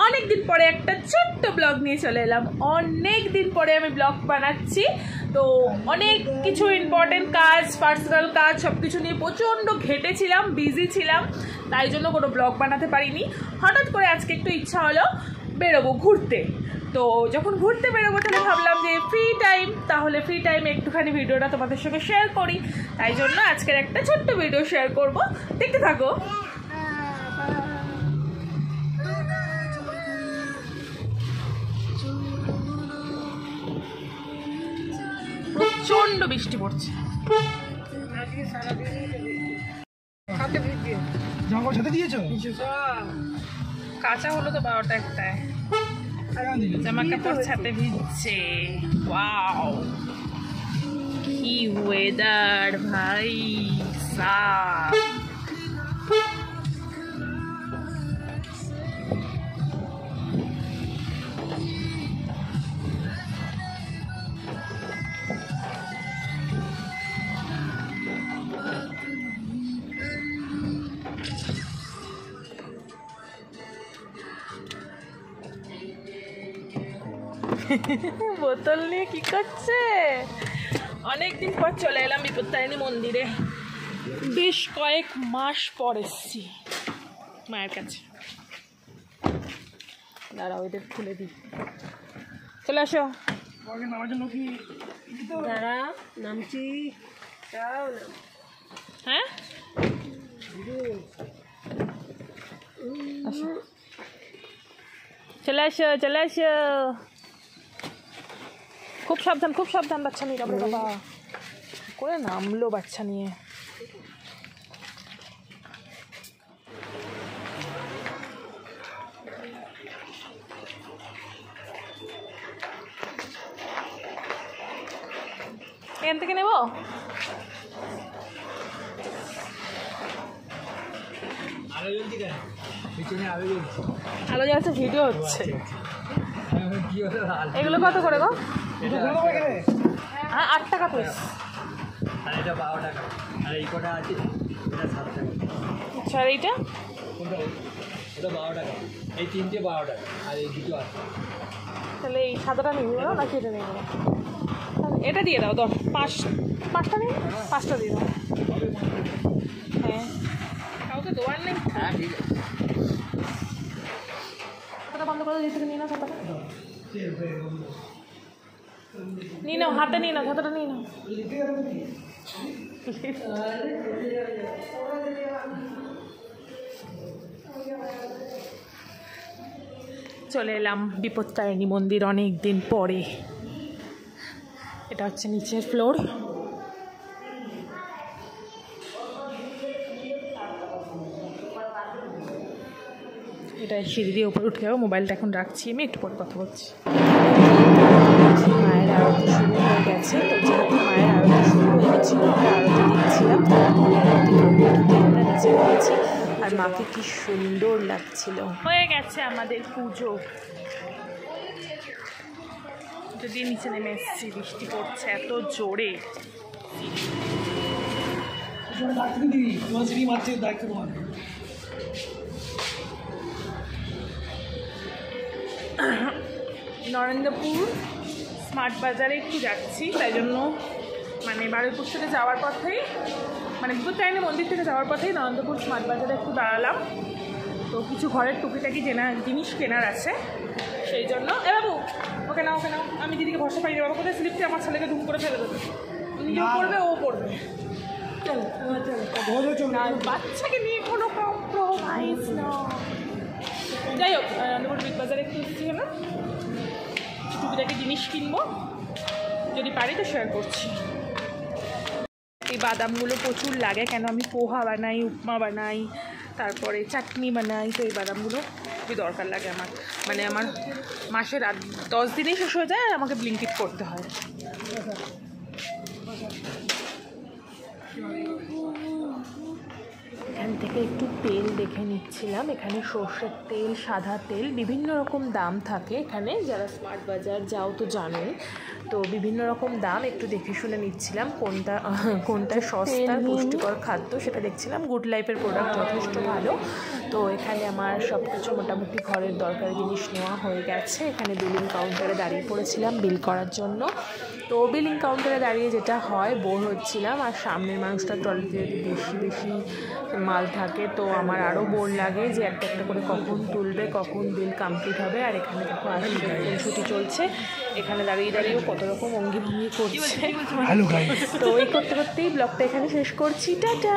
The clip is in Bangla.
অনেক দিন পরে একটা ছোট্ট ব্লগ নিয়ে চলে এলাম। অনেক দিন পরে আমি ব্লগ বানাচ্ছি, তো অনেক কিছু ইম্পর্টেন্ট কাজ, পার্সোনাল কাজ সব কিছু নিয়ে প্রচণ্ড ঘেটেছিলাম, বিজি ছিলাম, তাই জন্য কোনো ব্লগ বানাতে পারিনি। হঠাৎ করে আজকে একটু ইচ্ছা হলো বেরোবো ঘুরতে। তো যখন ঘুরতে বেরোবো তাহলে ভাবলাম যে ফ্রি টাইমে একটুখানি ভিডিওটা তোমাদের সঙ্গে শেয়ার করি, তাই জন্য আজকের একটা ছোট্ট ভিডিও শেয়ার করব, দেখতে থাকো। প্রচন্ড বৃষ্টি পড়ছে, কাঁচা হলো তো 12টা 1টায়, জামা কাপড় ছাতে ভিজছে। ওয়াও কি ওয়েদার ভাই সাহ। বোতল নিয়ে কি করছে? অনেকদিন পর চলে এলাম বিপত্তারিণী মন্দিরে, বেশ কয়েক মাস পর এসছি মায়ের কাছে। দাঁড়াও এদের খুলে দিই, চলে আসো। দাঁড়া নামছি, হ্যাঁ চলে আসো চলে আসো। খুব সাবধান বাচ্চা নিয়ে, বাবা করে নামলো বাচ্চা নিয়ে। এখান থেকে নেব, আলো জ্বালছে, ভিডিও হচ্ছে। এগুলো কত করে গো? 8 টাকা পিস। আচ্ছা, আর এইটা? তাহলে এই সাদাটা নিয়ে নেবো নাকি এটা নিয়ে নেবো? এটা দিয়ে দাও, 5টা নিয়ে 5টা দিয়ে দাও। হ্যাঁ, কাউকে দোয়ার নেই। ছাতাটা বন্ধ করে দিয়ে থেকে নিয়ে নাও, ছাতাটা নিয়ে নাও, হাতে নিয়ে নাও, ছাতাটা নিয়ে নাও। চলে এলাম বিপত্তারিণী মন্দির অনেক দিন পরে। এটা হচ্ছে নিচের ফ্লোর। এটা সিঁড়ি দিয়ে উপরে উঠে যাবো। মোবাইলটা এখন রাখছি, আমি একটু পরে কথা বলছি। মায়ের আরতি শুরু হয়ে গেছে, তো যেহেতু মায়ের আরতি শুরু হয়ে গেছিলো, আমরা আরতি দিচ্ছিলাম, নিচে রয়েছি। আর মাকে কি সুন্দর লাগছিল। হয়ে গেছে আমাদের পুজো, যদি নিচে নেমে এসেছি, বৃষ্টি পড়ছে এত জোরে। নরেন্দ্রপুর স্মার্ট বাজারে একটু যাচ্ছি, তাই জন্য মানে বারুইপুর থেকে যাওয়ার পথেই, মানে বিপত্তারিণী মন্দির থেকে যাওয়ার পথেই নরেন্দ্রপুর স্মার্ট বাজারে একটু দাঁড়ালাম। তো কিছু ঘরের টুকিটাকি জিনিস কেনার আছে, সেই জন্য। এ বাবু ওকে নাও, আমি দিদিকে ভরসা পাই না, বাবা কোথায় স্লিপটি আমার ছেলেকে ধুম করে ফেলে দেবে, নিজেও পড়বে ও পড়বে। বাচ্চাকে নিয়ে কোনো কম্প্রোমাইজ না। যাই হোক, নরেন্দ্রপুর বিগ বাজারে একটু এসেছি হলো, টুকিটাকি জিনিস কিনবো, যদি পারি তো শেয়ার করছি। এই বাদামগুলো প্রচুর লাগে, কেন আমি পোহা বানাই, উপমা বানাই, তারপরে চাটনি বানাই, তো এই বাদামগুলো খুবই দরকার লাগে আমার। মানে আমার মাসের 10 দিনেই শেষ হয়ে যায়, আর আমাকে ব্লিঙ্কিট করতে হয়। এখান থেকে একটু তেল দেখে নিচ্ছিলাম। এখানে সর্ষের তেল, সাদা তেল, বিভিন্ন রকম দাম থাকে এখানে। যারা স্মার্ট বাজার যাও তো জানোই, তো বিভিন্ন রকম দাম একটু দেখে শুনে নিচ্ছিলাম, কোনটা সস্তা পুষ্টিকর খাদ্য সেটা দেখছিলাম। গুড লাইফের প্রোডাক্ট যথেষ্ট ভালো, তো এখানে আমার সব কিছু মোটামুটি ঘরের দরকারি জিনিস নেওয়া হয়ে গেছে। এখানে বিলিং কাউন্টারে দাঁড়িয়ে পড়েছিলাম বিল করার জন্য। তো বিলিং কাউন্টারে দাঁড়িয়ে যেটা হয়, বোর হচ্ছিলাম, আর সামনের মানুষটা ট্রলিতে যদি বেশি বেশি মাল থাকে তো আমার আরও বোর লাগে যে একটা একটা করে কখন তুলবে, কখন বিল কমপ্লিট হবে। আর এখানে দেখো ছুটি চলছে, এখানে দাঁড়িয়ে দাঁড়িয়েও কত রকম অঙ্গি ভঙ্গি করছে। তো এই করতে করতেই ব্লগটা এখানে শেষ করছি। টাটা।